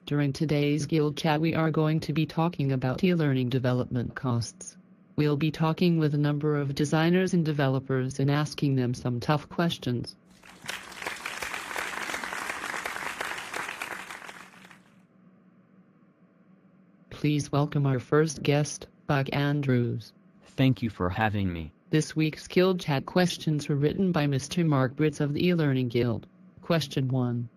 During today's Guild Chat we are going to be talking about e-learning development costs. We'll be talking with a number of designers and developers and asking them some tough questions. Please welcome our first guest, Buck Andrews. Thank you for having me. This week's Guild Chat questions were written by Mr. Mark Britz of the e-learning Guild. Question 1.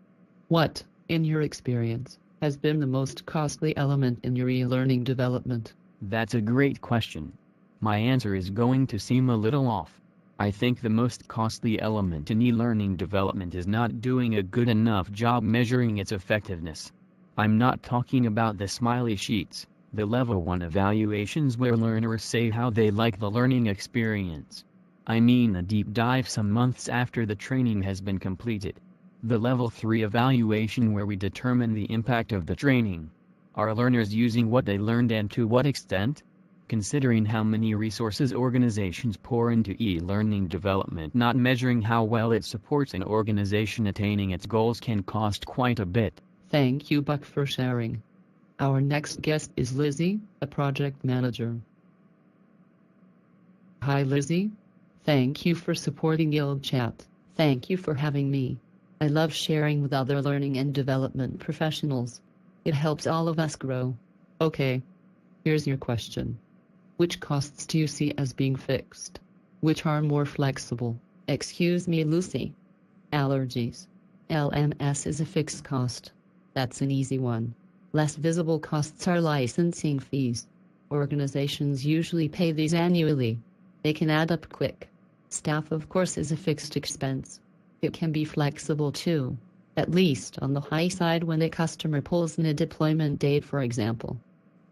What, in your experience, has been the most costly element in your e-learning development? That's a great question. My answer is going to seem a little off. I think the most costly element in e-learning development is not doing a good enough job measuring its effectiveness. I'm not talking about the smiley sheets, the level 1 evaluations where learners say how they like the learning experience. I mean a deep dive some months after the training has been completed. The level 3 evaluation where we determine the impact of the training. Are learners using what they learned and to what extent? Considering how many resources organizations pour into e-learning development, not measuring how well it supports an organization attaining its goals can cost quite a bit. Thank you, Buck, for sharing. Our next guest is Lizzie, a project manager. Hi Lizzie. Thank you for supporting Guild Chat. Thank you for having me. I love sharing with other learning and development professionals. It helps all of us grow. Okay. Here's your question. Which costs do you see as being fixed? Which are more flexible? Excuse me, Lucy. Allergies. LMS is a fixed cost. That's an easy one. Less visible costs are licensing fees. Organizations usually pay these annually. They can add up quick. Staff, of course, is a fixed expense. It can be flexible too, at least on the high side when a customer pulls in a deployment date, for example.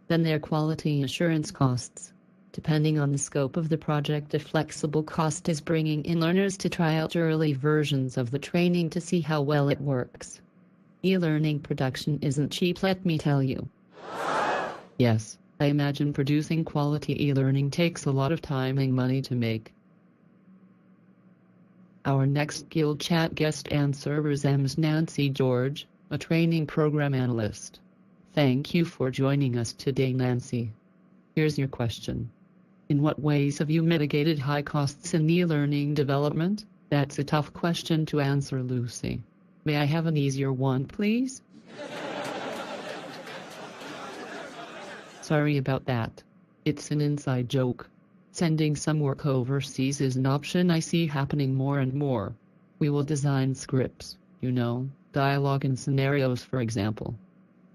Then there are quality assurance costs. Depending on the scope of the project, a flexible cost is bringing in learners to try out early versions of the training to see how well it works. E-learning production isn't cheap, let me tell you. Yes, I imagine producing quality e-learning takes a lot of time and money to make. Our next Guild Chat guest answers is Nancy George, a training program analyst. Thank you for joining us today, Nancy. Here's your question. In what ways have you mitigated high costs in e-learning development? That's a tough question to answer, Lucy. May I have an easier one, please? Sorry about that. It's an inside joke. Sending some work overseas is an option I see happening more and more. We will design scripts, dialogue and scenarios, for example.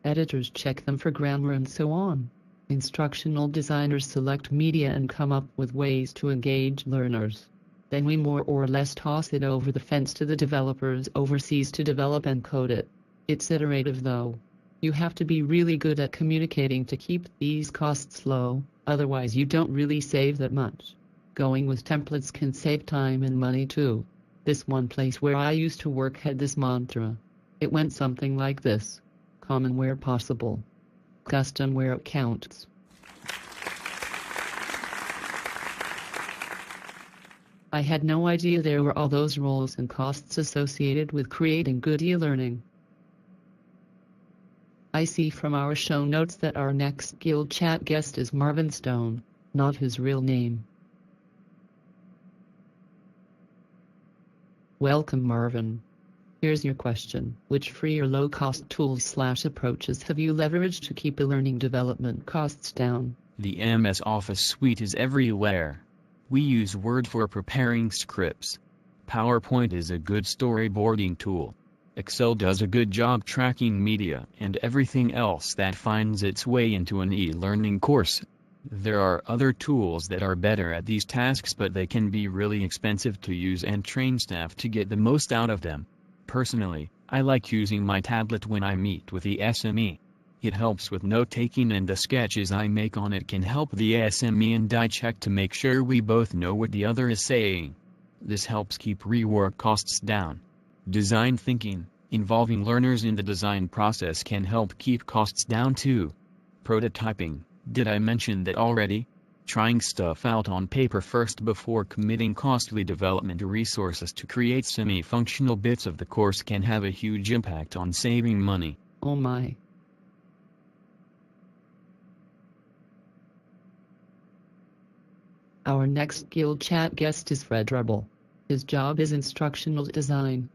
Editors check them for grammar and so on. Instructional designers select media and come up with ways to engage learners. Then we more or less toss it over the fence to the developers overseas to develop and code it. It's iterative though. You have to be really good at communicating to keep these costs low, otherwise you don't really save that much. Going with templates can save time and money too. This one place where I used to work had this mantra. It went something like this. Common where possible. Custom where it counts. I had no idea there were all those roles and costs associated with creating good e-learning. I see from our show notes that our next Guild Chat guest is Marvin Stone, not his real name. Welcome, Marvin. Here's your question. Which free or low-cost tools/approaches have you leveraged to keep e-learning development costs down? The MS Office suite is everywhere. We use Word for preparing scripts. PowerPoint is a good storyboarding tool. Excel does a good job tracking media and everything else that finds its way into an e-learning course. There are other tools that are better at these tasks, but they can be really expensive to use and train staff to get the most out of them. Personally, I like using my tablet when I meet with the SME. It helps with note-taking and the sketches I make on it can help the SME and I check to make sure we both know what the other is saying. This helps keep rework costs down. Design thinking, involving learners in the design process can help keep costs down too. Prototyping, did I mention that already? Trying stuff out on paper first before committing costly development resources to create semi-functional bits of the course can have a huge impact on saving money. Oh my. Our next Guild Chat guest is Fred Rebel. His job is instructional design.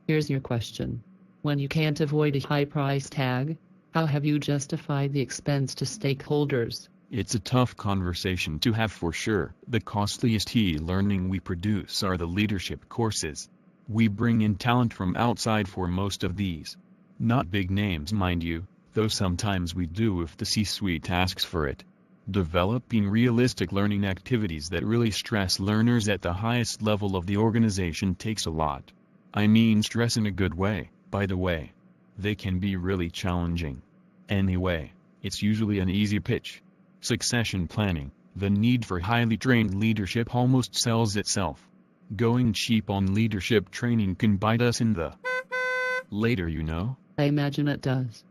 Here's your question. When you can't avoid a high price tag, how have you justified the expense to stakeholders? It's a tough conversation to have for sure. The costliest e-learning we produce are the leadership courses. We bring in talent from outside for most of these. Not big names, mind you, though sometimes we do if the C-suite asks for it. Developing realistic learning activities that really stress learners at the highest level of the organization takes a lot. I mean stress in a good way, by the way. They can be really challenging. Anyway, it's usually an easy pitch. Succession planning, the need for highly trained leadership almost sells itself. Going cheap on leadership training can bite us in the later, you know? I imagine it does.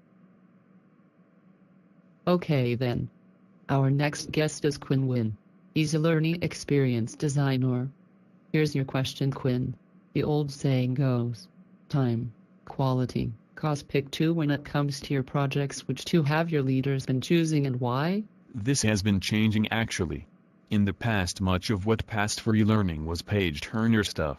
Okay then. Our next guest is Quinn. He's a learning experience designer. Here's your question, Quinn. The old saying goes, time, quality, cost, pick two when it comes to your projects. Which two have your leaders been choosing and why? This has been changing actually. In the past, much of what passed for e-learning was page-turner stuff.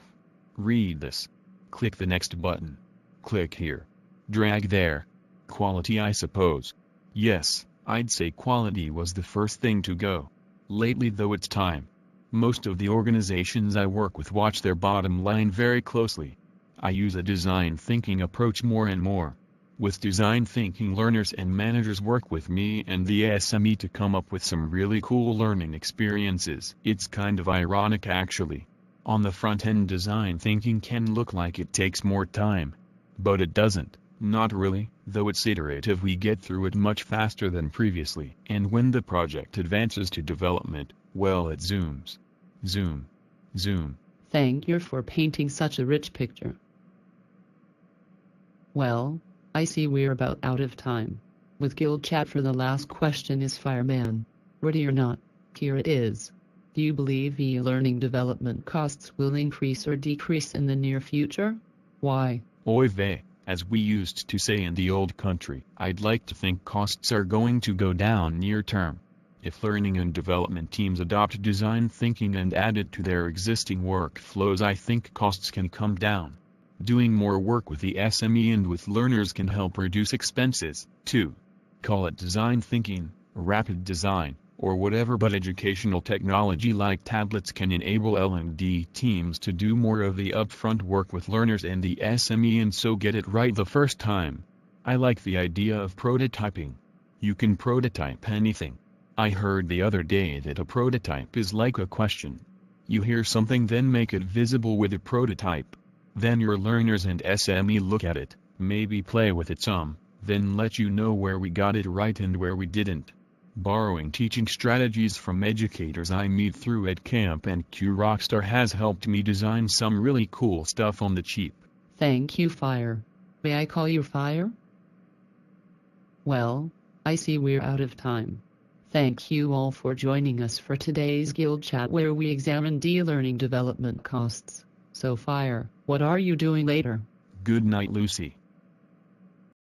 Read this. Click the next button. Click here. Drag there. Quality, I suppose. Yes, I'd say quality was the first thing to go. Lately though, it's time. Most of the organizations I work with watch their bottom line very closely. I use a design thinking approach more and more. With design thinking, learners and managers work with me and the SME to come up with some really cool learning experiences. It's kind of ironic actually. On the front end, design thinking can look like it takes more time. But it doesn't, not really, though it's iterative. We get through it much faster than previously. And when the project advances to development, well, it zooms. Zoom. Zoom. Thank you for painting such a rich picture. Well, I see we're about out of time. With Guild Chat for the last question is Fireman. Ready or not, here it is. Do you believe e-learning development costs will increase or decrease in the near future? Why? Oy vey, as we used to say in the old country, I'd like to think costs are going to go down near term. If learning and development teams adopt design thinking and add it to their existing workflows, I think costs can come down. Doing more work with the SME and with learners can help reduce expenses, too. Call it design thinking, rapid design, or whatever, but educational technology like tablets can enable L&D teams to do more of the upfront work with learners and the SME, and so get it right the first time. I like the idea of prototyping. You can prototype anything. I heard the other day that a prototype is like a question. You hear something, then make it visible with a prototype. Then your learners and SME look at it, maybe play with it some, then let you know where we got it right and where we didn't. Borrowing teaching strategies from educators I meet through Ed Camp and Q Rockstar has helped me design some really cool stuff on the cheap. Thank you, Fire. May I call you Fire? Well, I see we're out of time. Thank you all for joining us for today's Guild Chat, where we examined e-learning development costs. So Fire, what are you doing later? Good night, Lucy.